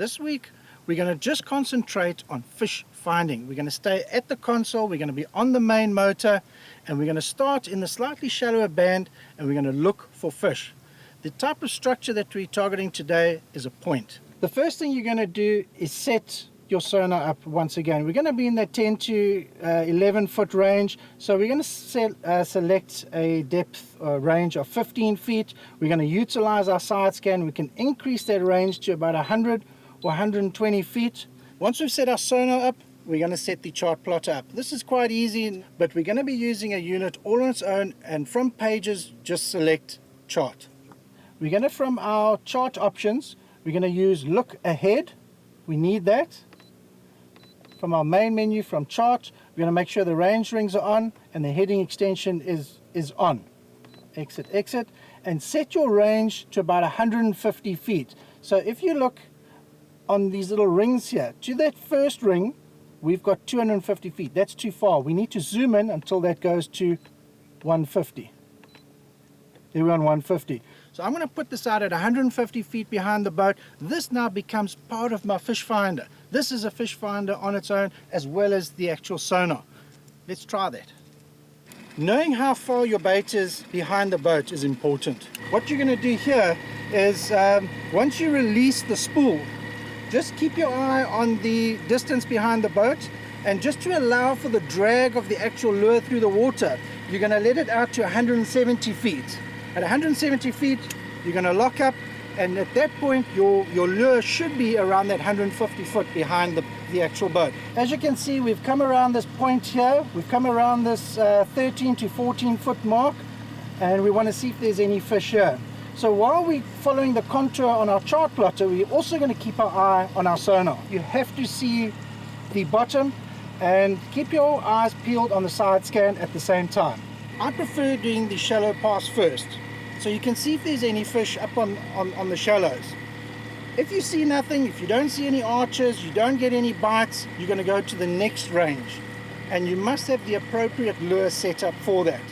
This week we're going to just concentrate on fish finding. We're going to stay at the console, we're going to be on the main motor, and we're going to start in the slightly shallower band and we're going to look for fish. The type of structure that we're targeting today is a point. The first thing you're going to do is set your sonar up once again. We're going to be in that 10 to 11 foot range, so we're going to select a depth range of 15 feet. We're going to utilize our side scan. We can increase that range to about 100 or 120 feet. Once we've set our sonar up, we're going to set the chart plotter up. This is quite easy, but we're going to be using a unit all on its own, and from pages just select chart. We're going to, from our chart options, we're going to use look ahead. We need that. From our main menu, from chart, we're going to make sure the range rings are on and the heading extension is on. Exit, exit, and set your range to about 150 feet. So if you look on these little rings here, to that first ring, we've got 250 feet. That's too far. We need to zoom in until that goes to 150. There we're on 150. So I'm going to put this out at 150 feet behind the boat. This now becomes part of my fish finder. This is a fish finder on its own, as well as the actual sonar. Let's try that. Knowing how far your bait is behind the boat is important. What you're going to do here is, once you release the spool, just keep your eye on the distance behind the boat, and just to allow for the drag of the actual lure through the water, you're going to let it out to 170 feet. At 170 feet, you're going to lock up, and at that point, your lure should be around that 150 foot behind the actual boat. As you can see, we've come around this point here. We've come around this 13 to 14 foot mark, and we want to see if there's any fish here. So while we're following the contour on our chart plotter, we're also going to keep our eye on our sonar. You have to see the bottom and keep your eyes peeled on the side scan at the same time. I prefer doing the shallow pass first, so you can see if there's any fish up on the shallows. If you see nothing, if you don't see any arches, you don't get any bites, you're going to go to the next range, and you must have the appropriate lure set up for that.